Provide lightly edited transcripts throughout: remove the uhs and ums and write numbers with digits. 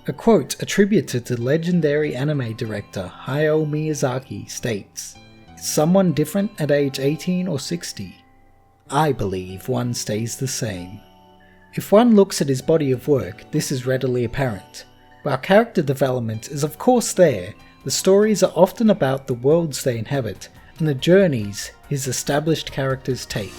A quote attributed to legendary anime director Hayao Miyazaki states, "Is someone different at age 18 or 60? I believe one stays the same." If one looks at his body of work, this is readily apparent. While character development is of course there, the stories are often about the worlds they inhabit and the journeys his established characters take.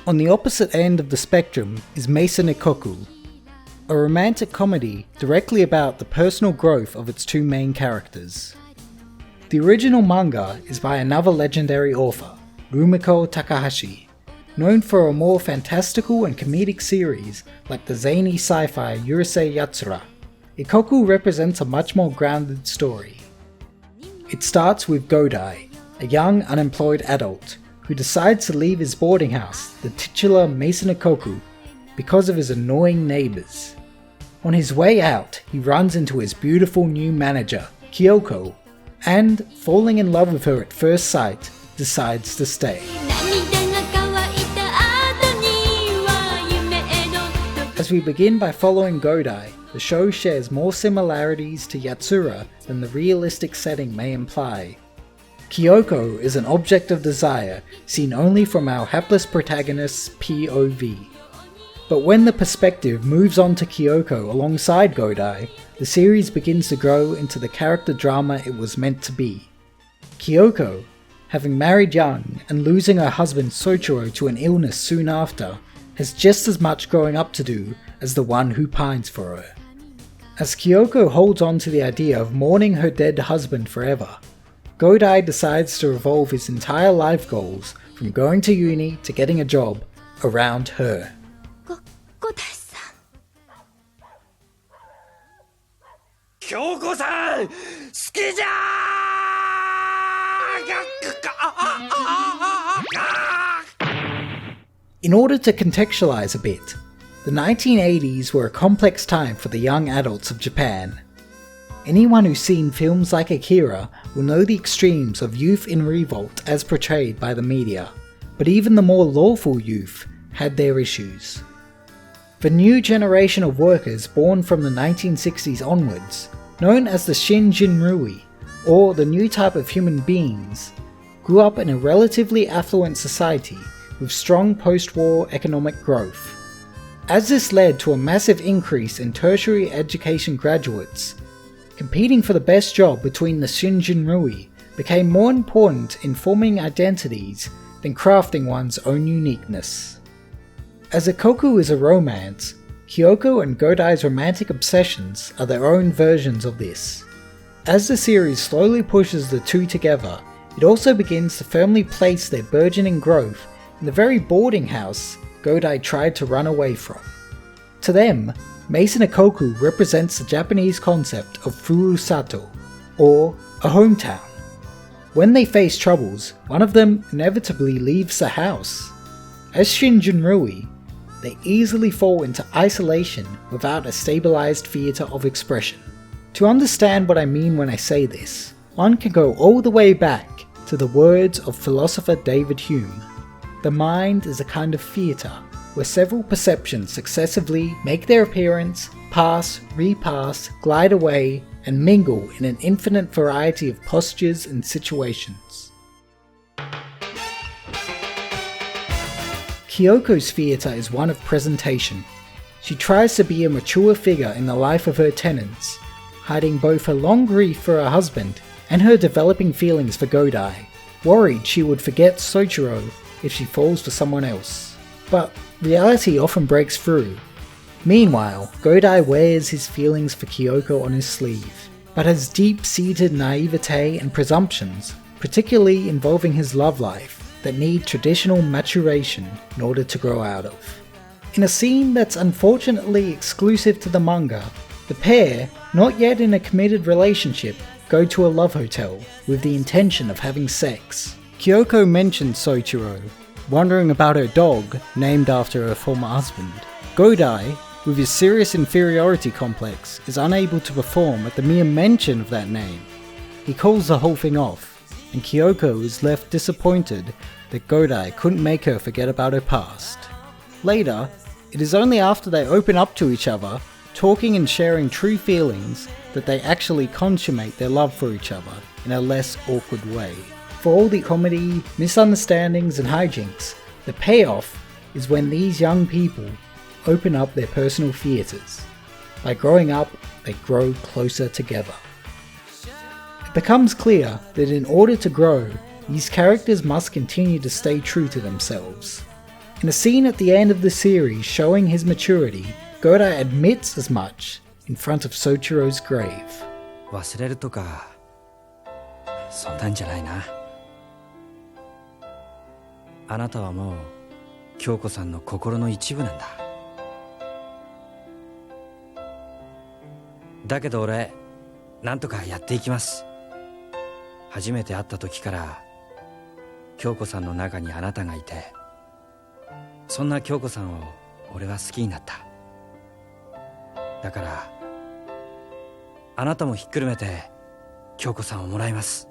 On the opposite end of the spectrum is Maison Ikkoku, a romantic comedy directly about the personal growth of its two main characters. The original manga is by another legendary author, Rumiko Takahashi, known for a more fantastical and comedic series like the zany sci-fi Urusei Yatsura. Ikkoku represents a much more grounded story. It starts with Godai, a young unemployed adult, who decides to leave his boarding house, the titular Maison Ikkoku, because of his annoying neighbours. On his way out, he runs into his beautiful new manager, Kyoko, and, falling in love with her at first sight, decides to stay. As we begin by following Godai, the show shares more similarities to Yatsura than the realistic setting may imply. Kyoko is an object of desire, seen only from our hapless protagonist's POV. But when the perspective moves on to Kyoko alongside Godai, the series begins to grow into the character drama it was meant to be. Kyoko, having married young and losing her husband Soichiro to an illness soon after, has just as much growing up to do as the one who pines for her. As Kyoko holds on to the idea of mourning her dead husband forever, Godai decides to revolve his entire life goals, from going to uni to getting a job, around her. Godai-san. Kyoko-san! Suki ja! In order to contextualize a bit, the 1980s were a complex time for the young adults of Japan. Anyone who's seen films like Akira will know the extremes of youth in revolt as portrayed by the media, but even the more lawful youth had their issues. The new generation of workers born from the 1960s onwards, known as the Shinjinrui, or the new type of human beings, grew up in a relatively affluent society with strong post-war economic growth. As this led to a massive increase in tertiary education graduates, competing for the best job between the Shinjinrui became more important in forming identities than crafting one's own uniqueness. As Ikkoku is a romance, Kyoko and Godai's romantic obsessions are their own versions of this. As the series slowly pushes the two together, it also begins to firmly place their burgeoning growth in the very boarding house Godai tried to run away from. To them, Maison Ikkoku represents the Japanese concept of furusato, or a hometown. When they face troubles, one of them inevitably leaves the house. As Shinjinrui, they easily fall into isolation without a stabilized theatre of expression. To understand what I mean when I say this, one can go all the way back to the words of philosopher David Hume. The mind is a kind of theatre, where several perceptions successively make their appearance, pass, repass, glide away, and mingle in an infinite variety of postures and situations. Kyoko's theatre is one of presentation. She tries to be a mature figure in the life of her tenants, hiding both her long grief for her husband and her developing feelings for Godai, worried she would forget Soichiro if she falls for someone else. But reality often breaks through. Meanwhile, Godai wears his feelings for Kyoko on his sleeve, but has deep-seated naivete and presumptions, particularly involving his love life, that need traditional maturation in order to grow out of. In a scene that's unfortunately exclusive to the manga, the pair, not yet in a committed relationship, go to a love hotel with the intention of having sex. Kyoko mentions Soichiro, wondering about her dog, named after her former husband. Godai, with his serious inferiority complex, is unable to perform at the mere mention of that name. He calls the whole thing off, and Kyoko is left disappointed that Godai couldn't make her forget about her past. Later, It is only after they open up to each other, talking and sharing true feelings, that they actually consummate their love for each other in a less awkward way. For all the comedy, misunderstandings and hijinks, the payoff is when these young people open up their personal theatres. By growing up, they grow closer together. It becomes clear that in order to grow, these characters must continue to stay true to themselves. In a scene at the end of the series showing his maturity, Godai admits as much in front of Sochiro's grave. 忘れるとか、そんなんじゃないな。あなたはもう京子さんの心の一部なんだ。だけど俺、なんとかやっていきます。初めて会った時から京子さんの中にあなたがいて、そんな京子さんを俺は好きになった。だからあなたもひっくるめて京子さんをもらいます。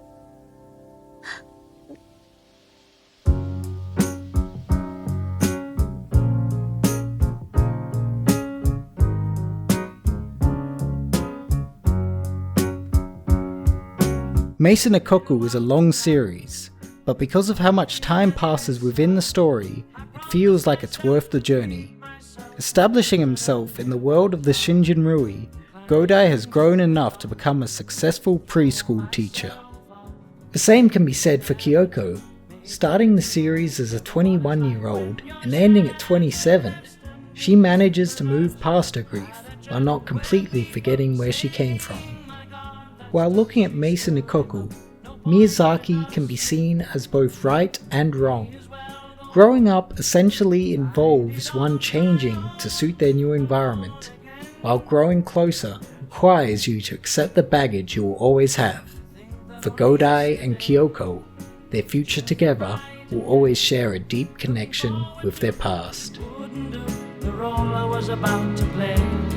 Maison Ikkoku is a long series, but because of how much time passes within the story, it feels like it's worth the journey. Establishing himself in the world of the Shinjinrui, Godai has grown enough to become a successful preschool teacher. The same can be said for Kyoko. Starting the series as a 21-year-old and ending at 27, she manages to move past her grief while not completely forgetting where she came from. While looking at Maison Ikkoku, Miyazaki can be seen as both right and wrong. Growing up essentially involves one changing to suit their new environment, while growing closer requires you to accept the baggage you will always have. For Godai and Kyoko, their future together will always share a deep connection with their past.